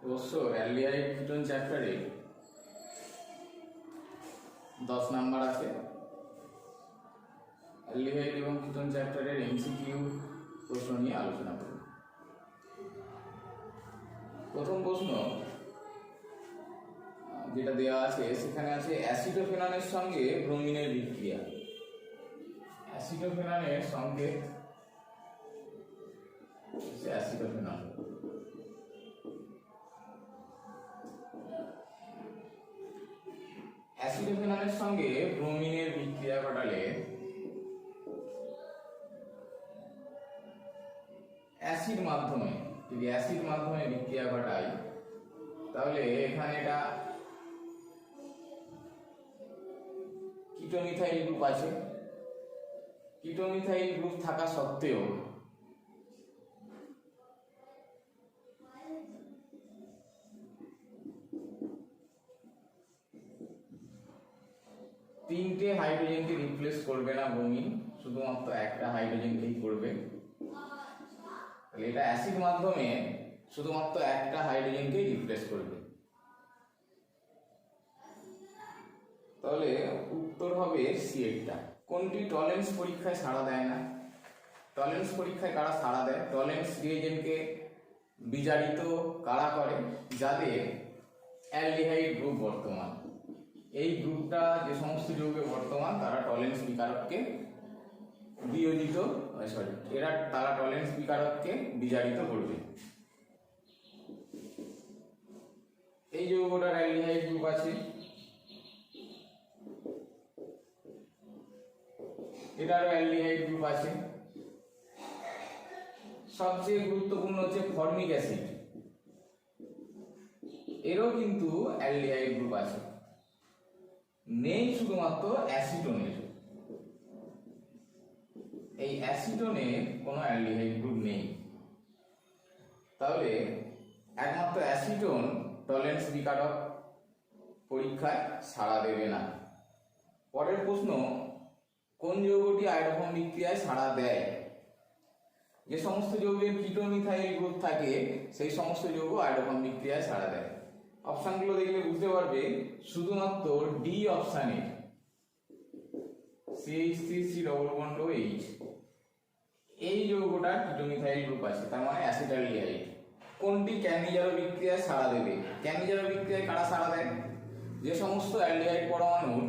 অবশ্য aldehyde ketone চ্যাপ্টারে 10 number আছে। অ্যালডিহাইড এবং কিটোন চ্যাপ্টারের এমসিকিউ প্রশ্ন নিয়ে আলোচনা করব। প্রথম প্রশ্ন যেটা দেওয়া আছে সেখানে আছে অ্যাসিটোফেননের সঙ্গে ব্রোমিনের বিক্রিয়া। অ্যাসিটোফেননের সঙ্গে অ্যাসিটোফেনন, অ্যাসিটোফেননের সঙ্গে ব্রোমিনের বিক্রিয়া ঘটালে অ্যাসিড মাধ্যমে, যদি অ্যাসিড মাধ্যমে বিক্রিয়া ঘটায় তাহলে এখানে এটা কিটোমিথাইল গ্রুপ আছে। কিটোমিথাইল গ্রুপ থাকা সত্ত্বেও তিনটে হাইড্রোজেনকে রিপ্লেস করবে না ব্রোমিন, শুধুমাত্র একটা হাইড্রোজেনকেই করবে। তাহলে এটা অ্যাসিড মাধ্যমে শুধুমাত্র একটা হাইড্রোজেনকেই রিপ্লেস করবে। তাহলে উত্তর হবে সি এরটা। কোনটি টলেন্স পরীক্ষায় সাড়া দেয় না? টলেন্স পরীক্ষায় কারা সাড়া দেয়? টলেন্স রিয়েজেন্টকে বিজারিত কারা করে? যাদের অ্যালডিহাইড গ্রুপ বর্তমান। এই গ্রুপটা যে সমস্ত যৌগে বর্তমান তারা টলেন্স বিকারককে বিয়োজিত তারা টলেন্স বিকারককে বিজারিত করবে। এই যৌগটার অ্যালডিহাইড গ্রুপ আছে, এটারও অ্যালডিহাইড গ্রুপ আছে। সবচেয়ে গুরুত্বপূর্ণ হচ্ছে ফর্মিক অ্যাসিড, এরও কিন্তু অ্যালডিহাইড গ্রুপ আছে। নেই শুধুমাত্র অ্যাসিটোনের। এই অ্যাসিটোনে কোনো অ্যালডিহাইড গ্রুপ নেই। তাহলে একমাত্র অ্যাসিটোন টলেন্স বিকারক পরীক্ষায় সাড়া দেবে না। পরের প্রশ্ন, কোন যৌগটি আয়রোফর্ম বিক্রিয়ায় সাড়া দেয়? যে সমস্ত যৌগের কিটোমিথাইল গ্রুপ থাকে সেই সমস্ত যৌগ আয়রোফর্ম বিক্রিয়ায় সাড়া দেয়। অপশনগুলো দেখলে বুঝতে পারবে শুধুমাত্র ডি অপশনে CH3COOH এই যৌগটা কিটোমিথাইল গ্রুপ আছে, তার মানে অ্যাসিটালডিহাইড। কোনটি ক্যানিজারো বিক্রিয়ায় সাড়া দেবে? ক্যানিজারো বিক্রিয়ায় কারা সাড়া দেয়? যে সমস্ত অ্যালডিহাইড পরমাণুর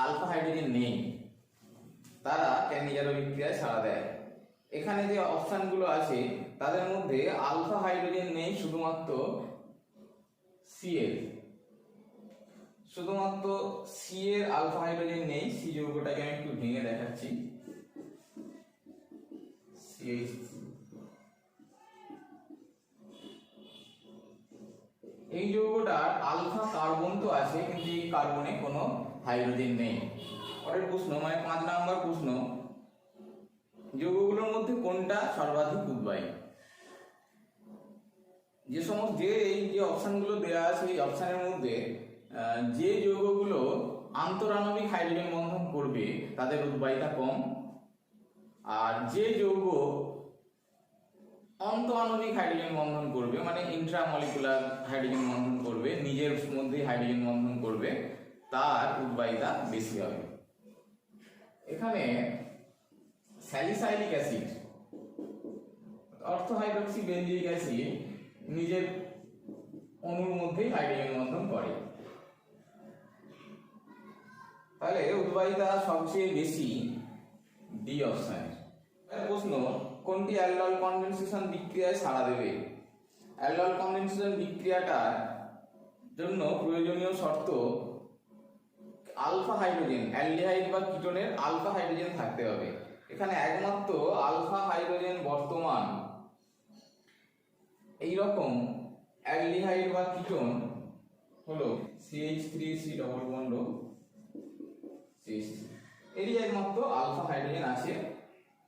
আলফা হাইড্রোজেন নেই তারা ক্যানিজারো বিক্রিয়ায় সাড়া দেয়। এখানে যে অপশনগুলো আছে তাদের মধ্যে আলফা হাইড্রোজেন নেই শুধুমাত্র Cl, শুধুমাত্র সি এর আলফা হাইড্রোজেন নেই। সি যৌগটাকে আমি একটু ভেঙে দেখাচ্ছি। এই যৌগটার আলফা কার্বন তো আছে কিন্তু এই কার্বনে কোনো হাইড্রোজেন নেই। পরের প্রশ্ন, মানে 5 নাম্বার প্রশ্ন, যৌগগুলোর মধ্যে কোনটা সর্বাধিক উদ্বায়ী? এই যে অপশনগুলো দেওয়া আছে এই অপশনের মধ্যে যে যৌগগুলো আন্তরাণবিক হাইড্রোজেন বন্ধন করবে তাদের উদ্বায়িতা কম, আর যে যৌগ অন্তঃআণবিক হাইড্রোজেন বন্ধন করবে মানে ইন্ট্রামলিকুলার হাইড্রোজেন বন্ধন করবে, নিজের মধ্যে হাইড্রোজেন বন্ধন করবে, তার উদ্বায়িতা বেশি হবে। এখানে স্যালিসাইলিক অ্যাসিড, অর্থোহাইড্রক্সি বেঞ্জিক অ্যাসিড নিজের অণুর মধ্যেই হাইড্রোজেন বন্ধন করে। তাহলে উদ্বায়িতা সবচেয়ে বেশি ডি অপশন। প্রশ্ন, কোনটি অ্যালডল কনডেনসেশন বিক্রিয়ায় সাড়া দেবে? অ্যালডল কনডেনসেশন বিক্রিয়াটার জন্য প্রয়োজনীয় শর্ত আলফা হাইড্রোজেন, অ্যালডিহাইড বা কিটোনের আলফা হাইড্রোজেন থাকতে হবে। এখানে একমাত্র আলফা হাইড্রোজেন বর্তমান এই রকম অ্যালডিহাইড বা কিটোন হলো CH3COOH, এরই একমাত্র আলফা হাইড্রোজেন আছে।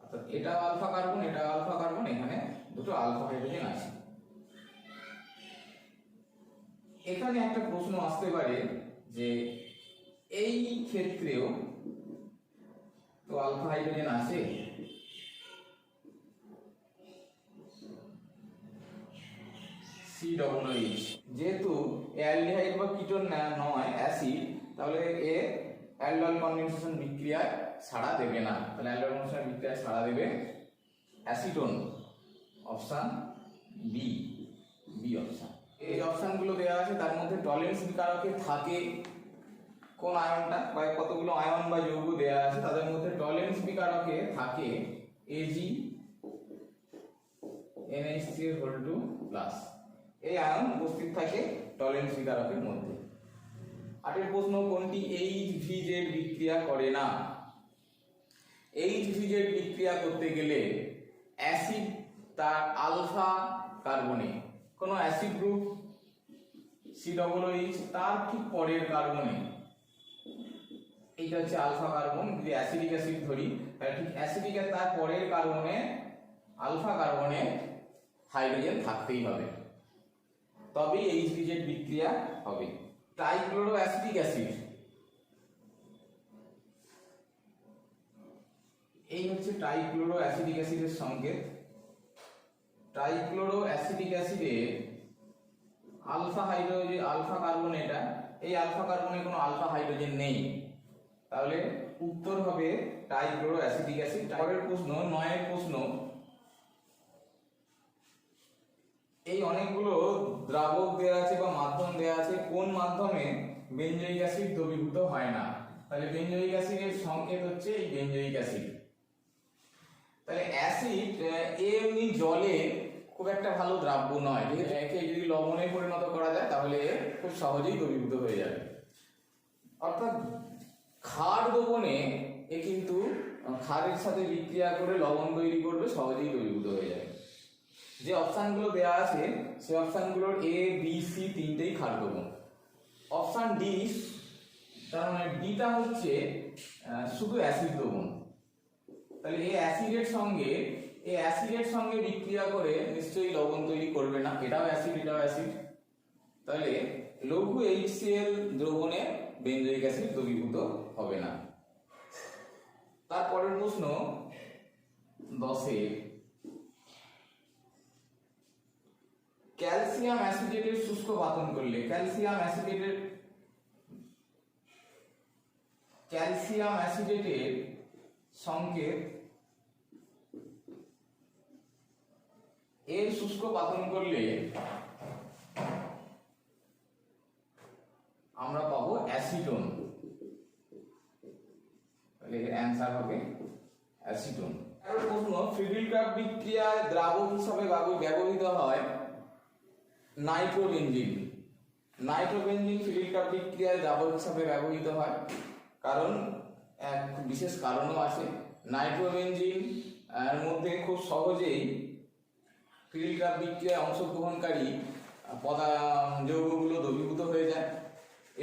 অর্থাৎ এটা আলফা কার্বন, এটা আলফা কার্বন, এখানে দুটো আলফা হাইড্রোজেন আছে। এখানে একটা প্রশ্ন আসতে পারে যে এই ক্ষেত্রেও তো আলফা হাইড্রোজেন আছে, COOH। যেহেতু অ্যালডিহাইড বা কিটোন নয় অ্যাসিড, তাহলে এ অ্যালডোল কনডেনসেশন বিক্রিয়ায় সাড়া দেবে না। তাহলে অ্যালডোল কনডেনসেশন বিক্রিয়ায় সাড়া দেবে acetone, option B, B option. এই অপশনগুলো দেওয়া আছে, তার মধ্যে টলেন্স বিকারকে থাকে কোন আয়নটা বা কতগুলো আয়ন বা যৌগ দেওয়া আছে, তাদের মধ্যে টলেন্স বিকারকে থাকে Ag NH3+। এই আয়ন উপস্থিত থাকে টলেন্স বিকারকের মধ্যে। 8 প্রশ্ন, কোনটি HVZ বিক্রিয়া করে না? HVZ বিক্রিয়া করতে গেলে অ্যাসিড তার আলফা কার্বনে, কোন অ্যাসিড গ্রুপ COOH তার ঠিক পরের কার্বনে, এইটা হচ্ছে আলফা কার্বন, যদি অ্যাসিডিক অ্যাসিড ধরি তাহলে ঠিক অ্যাসিডিকের তার পরের কার্বনে আলফা কার্বনে হাইড্রোজেন থাকতেই হবে, তবেই HVZ বিক্রিয়া হবে। ট্রাইক্লোরো অ্যাসিটিক অ্যাসিড, এই হচ্ছে ট্রাইক্লোরো অ্যাসিটিক অ্যাসিডের সংকেত। ট্রাইক্লোরো অ্যাসিটিক অ্যাসিডে আলফা হাইড্রোজেন, আলফা কার্বন, এটা এই আলফা কার্বনে কোনো আলফা হাইড্রোজেন নেই, তাহলে উত্তর হবে ট্রাইক্লোরো অ্যাসিটিক অ্যাসিড। পরের প্রশ্ন, 9 প্রশ্ন, এই অনেকগুলো দ্রাবক দেওয়া আছে বা মাধ্যম দেওয়া আছে, কোন মাধ্যমে বেনজোয়িক অ্যাসিড দ্রবীভূত হয় না? তাহলে বেনজোয়িক অ্যাসিডের সংকেত হচ্ছে এই বেনজোয়িক অ্যাসিড। তাহলে অ্যাসিড এমনি জলে খুব একটা ভালো দ্রাব্য নয়, একে যদি লবণে পরিণত করা যায় তাহলে খুব সহজেই দ্রবীভূত হয়ে যাবে। অর্থাৎ ক্ষার দ্রবণে এ কিন্তু ক্ষারের সাথে বিক্রিয়া করে লবণ তৈরি করবে, সহজেই দ্রবীভূত হয়ে যাবে। যে অপশনগুলো দেওয়া আছে সেই অপশনগুলোর A, B, C তিনটেই ক্ষার দ্রবণ। অপশন ডি, তার মানে ডিটা হচ্ছে শুধু অ্যাসিড দ্রবণ। তাহলে এই অ্যাসিডের সঙ্গে বিক্রিয়া করে নিশ্চয়ই লবণ তৈরি করবে না, এটাও অ্যাসিড এটাও অ্যাসিড, তাহলে লঘু HCl দ্রবণে বেনজোয়িক অ্যাসিড দ্রবীভূত হবে না। তারপরের প্রশ্ন 10, ক্যালসিয়াম অ্যাসিটেটের শুষ্ক বাতন করলে, ক্যালসিয়াম অ্যাসিটেটের সংকেত এর শুষ্ক পাতন করলে আমরা পাবো অ্যাসিটোন, তাহলে এর অ্যান্সার হবে অ্যাসিটোন। এবার প্রশ্ন, ফ্রিডেল-ক্রাফট বিক্রিয়ায় দ্রাবক হিসেবে ব্যবহৃত হয় নাইট্রোবেনজিন। নাইট্রোবেনজিন ফ্রিডেল-ক্রাফট বিক্রিয়ায় দ্রাবক হিসেবে ব্যবহৃত হয়, কারণ এক বিশেষ কারণও আছে। নাইট্রোবেনজিন এর মধ্যে খুব সহজেই ফ্রিডেল-ক্রাফট বিক্রিয়ায় অংশগ্রহণকারী যৌগগুলো দ্রবীভূত হয়ে যায়,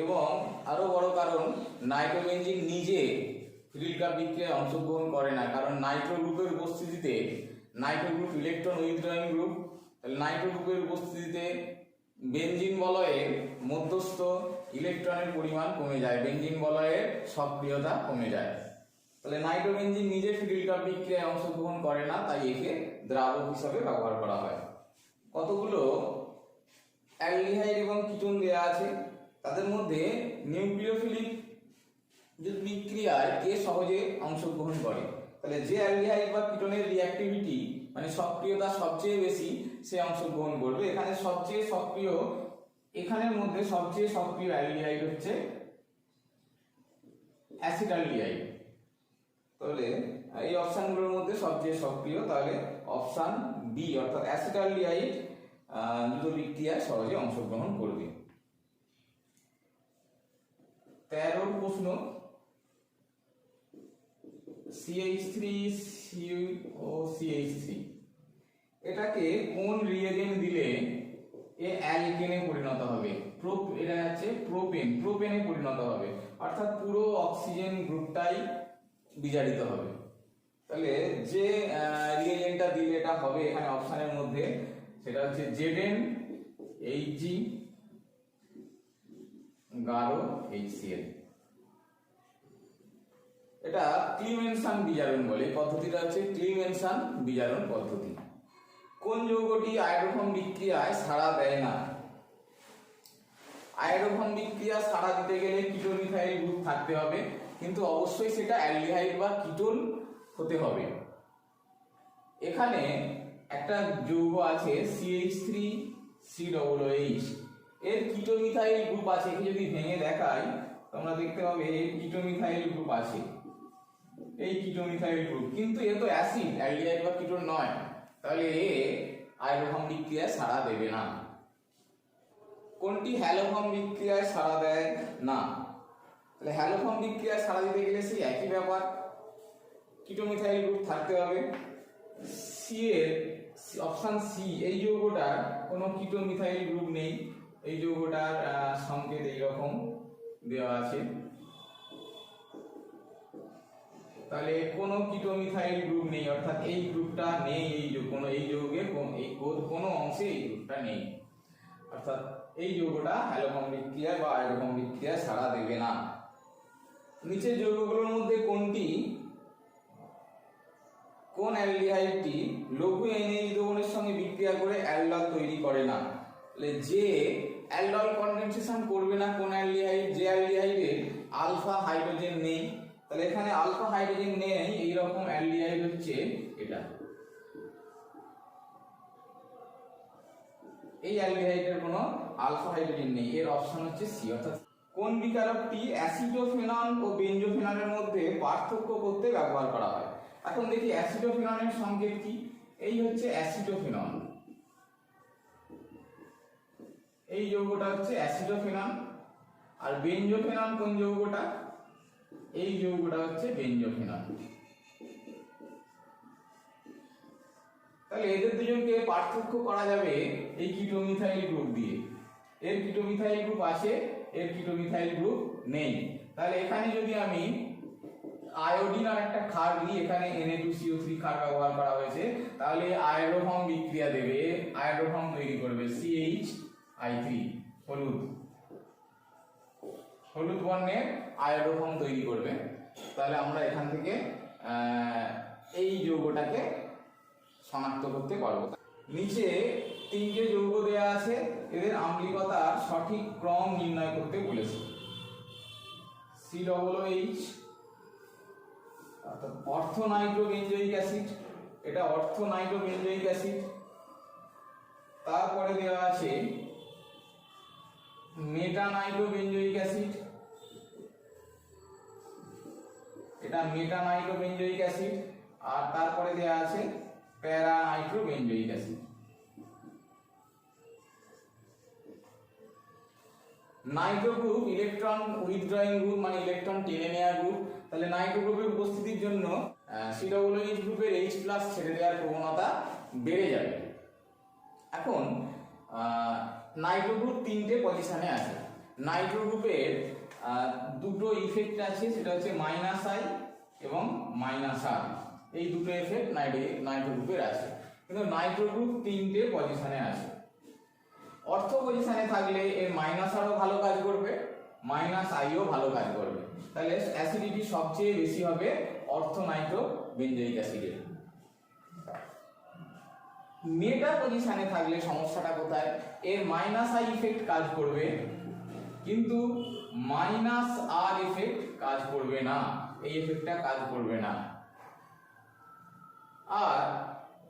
এবং আরো বড় কারণ নাইট্রোবেনজিন নিজে ফ্রিডেল-ক্রাফট বিক্রিয়ায় অংশগ্রহণ করে না, কারণ নাইট্রো গ্রুপের উপস্থিতিতে, Nitro group electron withdrawing group, তাহলে নাইট্রো গ্রুপের উপস্থিতিতে বেনজিন বলয়ের মধ্যস্থ ইলেকট্রনের পরিমাণ কমে যায়, বেনজিন বলয়ের সক্রিয়তা কমে যায়। তাহলে নাইট্রোবেনজিন নিজে ফ্রিডেল-ক্রাফট বিক্রিয়ায় অংশগ্রহণ করে না, তাই একে দ্রাবক হিসাবে ব্যবহার করা হয়। কতগুলো অ্যালডিহাইড এবং কিটোন দেওয়া আছে, তাদের মধ্যে নিউক্লিওফিলিক বিক্রিয়ায় কে সহজে অংশগ্রহণ করে? তাহলে যে অ্যালডিহাইড বা কিটোনের রিঅ্যাক্টিভিটি মানে সক্রিয়তা সবচেয়ে বেশি সে অংশগ্রহণ করবে। এখানের মধ্যে সবচেয়ে সক্রিয় অ্যালডিহাইড হচ্ছে অ্যাসিটালডিহাইড, তাহলে এই অপশনগুলোর মধ্যে সবচেয়ে সক্রিয়, তাহলে অপশন বি অর্থাৎ অ্যাসিটালডিহাইড দ্রুত বিক্রিয়ায় সহজে অংশগ্রহণ করবে। 13 প্রশ্ন, CH3COCH3 এটাকে কোন রিয়েজেন্ট দিলে এ অ্যালকেনে পরিণত হবে? এটা হচ্ছে প্রোপেনে পরিণত হবে, অর্থাৎ পুরো অক্সিজেন গ্রুপটাই বিজারিত হবে। তাহলে যে রিয়েজেন্টটা দিলে এটা হবে এখানে অপশনের মধ্যে, সেটা হচ্ছে ZnHg গাঢ় HCl। এটা ক্লিমেনসান বিজারণ বলে, এই পদ্ধতিটা হচ্ছে ক্লিমেনসান বিজারণ পদ্ধতি। কোন যৌগটি আয়োডোফর্ম বিক্রিয়ায় সাড়া দেয় না? আয়োডোফর্ম বিক্রিয়া সাড়া দিতে গেলে কিটোন মিথাইল গ্রুপ থাকতে হবে, কিন্তু অবশ্যই সেটা অ্যালডিহাইড বা কিটোন হতে হবে। এখানে একটা যৌগ আছে CH3COOH, এর কিটোন মিথাইল গ্রুপ আছে। একে যদি ভেঙে দেখাই তোমরা দেখতে পাবে এই কিটোন মিথাইল গ্রুপ আছে, এই কিটোন মিথাইল গ্রুপ, কিন্তু এ তো অ্যাসিড, অ্যালডিহাইড বা কিটোন নয়, তাহলে এ আয়োডোফর্ম বিক্রিয়ায় সাড়া দেবে না। কোনটি হ্যালোফর্ম বিক্রিয়ায় সাড়া দেয় না? তাহলে হ্যালোফর্ম বিক্রিয়ায় সাড়া দিতে গেলে সেই একই ব্যাপার, কিটোন মিথাইল গ্রুপ থাকতে হবে। সি এর অপশন সি, এই যৌগটার কোনো কিটোন মিথাইল গ্রুপ নেই। এই যৌগটার সংকেত এইরকম দেওয়া আছে, তাহলে কোনো কিটোন মিথাইল গ্রুপ নেই, অর্থাৎ এই গ্রুপটা নেই, এই যৌগের কোনো অংশে এই গ্রুপটা নেই, অর্থাৎ এই যৌগটা হ্যালোফর্ম বিক্রিয়ায় বা আয়োডোফর্ম বিক্রিয়ায় সাড়া দেবে না। নিচের যৌগগুলোর মধ্যে কোন অ্যালডিহাইডটি লঘু NH দ্রবণের সঙ্গে বিক্রিয়া করে অ্যালডল তৈরি করে না? তাহলে যে অ্যালডল কনডেনসেশন করবে না কোন অ্যালডিহাইড, যে অ্যালডিহাইডের আলফা হাইড্রোজেন নেই। তাহলে এখানে আলফা হাইড্রোজেন নেই, এই রকম অ্যালডিহাইড হচ্ছে এটা। এই অ্যালডিহাইডের কোনো আলফা হাইড্রোজেন নেই, এর অপশন হচ্ছে সি, অর্থাৎ কোন বিকারকটি অ্যাসিডোফেনন ও বেনজোফেননের মধ্যে পার্থক্য করতে ব্যবহার করা হয়? এখন দেখি অ্যাসিডোফেননের সংকেত কি। এই হচ্ছে অ্যাসিডোফেনন, এই যৌগটা হচ্ছে অ্যাসিডোফেনন। আর বেনজোফেনন কোন যৌগটা? এই যৌগটা হচ্ছে বেনজোফেনন। তাহলে এদের দুজনকে পার্থক্য করা যাবে এই কিটোন মিথাইল গ্রুপ দিয়ে। এর কিটোন মিথাইল গ্রুপ আছে, এর কিটোন মিথাইল গ্রুপ নেই। তাহলে এখানে যদি আমি আয়োডিন আর একটা ক্ষার দিই, এখানে Na2CO3 ক্ষার ব্যবহার করা হয়েছে, তাহলে আয়োডোফর্ম বিক্রিয়া দেবে, আয়োডোফর্ম তৈরি করবে CH3, হলুদ বর্ণের আয়োডোফর্ম তৈরি করবে। তাহলে আমরা এখান থেকে এই যৌগটাকে শনাক্ত করতে পারবো। নিচে তিনটে যৌগ দেওয়া আছে, এদের আম্লিকতার সঠিক ক্রম নির্ণয় করতে বলেছে। COOH অর্থাৎ অর্থোনাইট্রোবেনজোইক অ্যাসিড, এটা অর্থোনাইট্রোবেনজোইক অ্যাসিড। তারপরে দেওয়া আছে মেটানাইট্রোবেনজোইক অ্যাসিড, এটা মেটানাইট্রোবেনজোইক অ্যাসিড। আর তারপরে দেওয়া আছে paranitrobenzoic acid. Nitro group electron withdrawing group, মানে ইলেকট্রন টেনে নেওয়া গ্রুপ। তাহলে নাইট্রো গ্রুপের উপস্থিতির জন্য COOH গ্রুপের H+ ছেড়ে দেওয়ার প্রবণতা বেড়ে যাবে। এখন নাইট্রো গ্রুপ তিনটে পজিশনে আছে। নাইট্রো গ্রুপের দুটো ইফেক্ট আছে, সেটা হচ্ছে -I এবং -R, এই দুটো এফেক্ট নাইট্রো গ্রুপের আছে, কিন্তু নাইট্রো গ্রুপ তিনটে পজিশনে আছে। অর্থ পজিশনে থাকলে এর -R ও ভালো কাজ করবে, -I ও ভালো কাজ করবে। তাহলে অ্যাসিডিটি সবচেয়ে বেশি হবে অর্থোনাইট্রোবেনজোইক অ্যাসিডের। মেটা পজিশনে থাকলে সমস্যাটা কোথায়? এর -I ইফেক্ট কাজ করবে, কিন্তু -R ইফেক্ট কাজ করবে না, এই এফেক্টটা কাজ করবে না। আর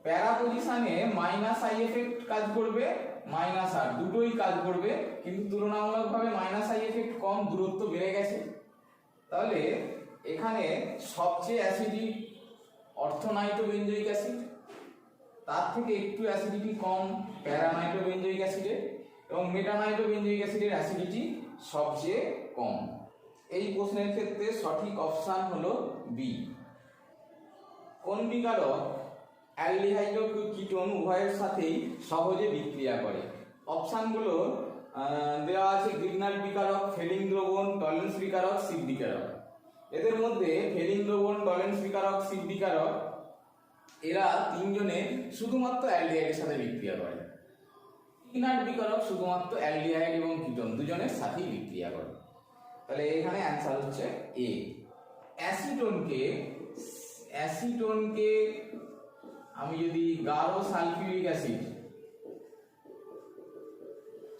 প্যারা পজিশনে -I এফেক্ট কাজ করবে, -R দুটোই কাজ করবে, কিন্তু তুলনামূলকভাবে -I এফেক্ট কম, দূরত্ব বেড়ে গেছে। তাহলে এখানে সবচেয়ে অ্যাসিডিক অর্থোনাইট্রোবেনজোইক অ্যাসিড, তার থেকে একটু অ্যাসিডিটি কম প্যারানাইট্রোবেনজোইক অ্যাসিডের, এবং মেটানাইট্রোবেনজোইক অ্যাসিডের অ্যাসিডিটি সবচেয়ে কম। এই প্রশ্নের ক্ষেত্রে সঠিক অপশন হলো বি। কোন বিকারক অ্যালডিহাইড ও কিটোন উভয়ের সাথেই সহজে বিক্রিয়া করে? অপশনগুলো দেওয়া আছে গ্রিগনার বিকারক, ফেলিং দ্রবণ, টলেন্স বিকারক, সিপ বিকারক। এদের মধ্যে ফেলিং দ্রবণ, টলেন্স বিকারক, সিপ বিকারক, এরা তিনজনে শুধুমাত্র অ্যালডিহাইডের সাথে বিক্রিয়া করে। গ্রিগনার বিকারক শুধুমাত্র অ্যালডিহাইড এবং কিটোন দুজনের সাথেই বিক্রিয়া করে। তাহলে এখানে অ্যান্সার হচ্ছে এ। অ্যাসিটোনকে আমি যদি গাঢ় সালফিউরিক অ্যাসিড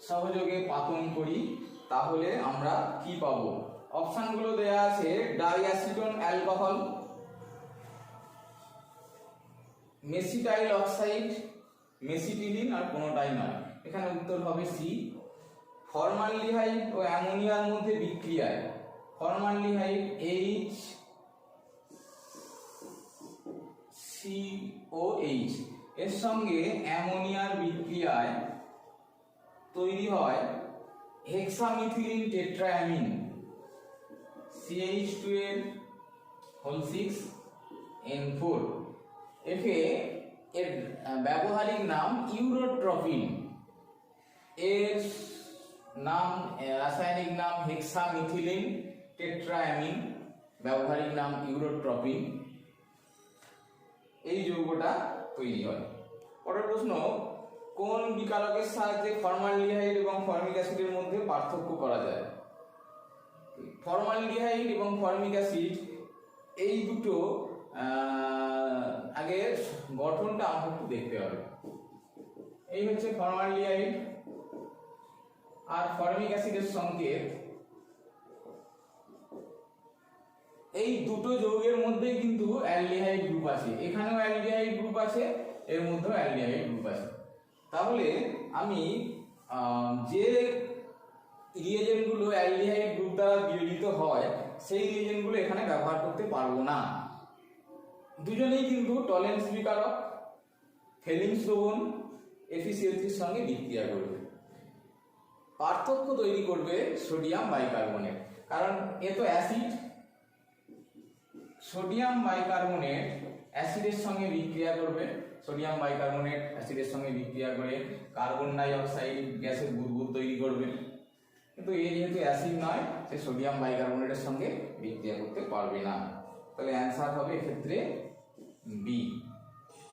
সহযোগে পাতন করি তাহলে আমরা কি পাবো? অপশনগুলো দেয়া আছে ডাইঅ্যাসিটোন অ্যালকোহল, মেসিটাইল অক্সাইড, মেসিটিলিন, আর কোনোটাই নয়। এখানে উত্তর হবে সি। ফর্মালডিহাইড ও অ্যামোনিয়ার মধ্যে বিক্রিয়ায় ফর্মালডিহাইড HCOH এর সঙ্গে অ্যামোনিয়ার বিক্রিয়ায় তৈরি হয় হেক্সামিথিলিন টেট্রাঅ্যামিন CH2N4। এর ব্যবহারিক নাম ইউরোট্রপিন, এর নাম রাসায়নিক নাম হেক্সামিথিলিন টেট্রাঅ্যামিন, ব্যবহারিক নাম ইউরোট্রপিন। এই যৌগটা তৈরি হয়। পরের প্রশ্ন, কোন বিকারকের সাহায্যে ফর্মালডিহাইড এবং ফর্মিক অ্যাসিডের মধ্যে পার্থক্য করা যায়? ফর্মালডিহাইড এবং ফর্মিক অ্যাসিড এই দুটো আগে গঠনটা আমাকে একটু দেখতে হবে। এই হচ্ছে ফর্মালডিহাইড আর ফর্মিক অ্যাসিডের সংকেত। এই দুটো যৌগের মধ্যে কিন্তু অ্যালডিহাইড গ্রুপ আছে, এখানেও অ্যালডিহাইড গ্রুপ আছে, এর মধ্যেও অ্যালডিহাইড গ্রুপ আছে। তাহলে আমি যে রিয়েজেন্টগুলো অ্যালডিহাইড গ্রুপ দ্বারা বিয়োজিত হয় সেই রিয়েজেন্টগুলো এখানে ব্যবহার করতে পারবো না। দুজনেই কিন্তু টলেন্স বিকারক, ফেলিংস দ্রবণ FeCl3 সঙ্গে বিক্রিয়া করবে। পার্থক্য তৈরি করবে সোডিয়াম বাইকার্বনেট, কারণ এ তো অ্যাসিড। সোডিয়াম বাইকার্বনেট অ্যাসিডের সঙ্গে বিক্রিয়া করবে, সোডিয়াম বাইকার্বনেট অ্যাসিডের সঙ্গে বিক্রিয়া করে কার্বন ডাই অক্সাইড গ্যাসের বুদবুদ তৈরি করবে। কিন্তু এ যেহেতু অ্যাসিড নয়, সে সোডিয়াম বাইকার্বনেটের সঙ্গে বিক্রিয়া করতে পারবে না। তাহলে অ্যান্সার হবে এক্ষেত্রে বি।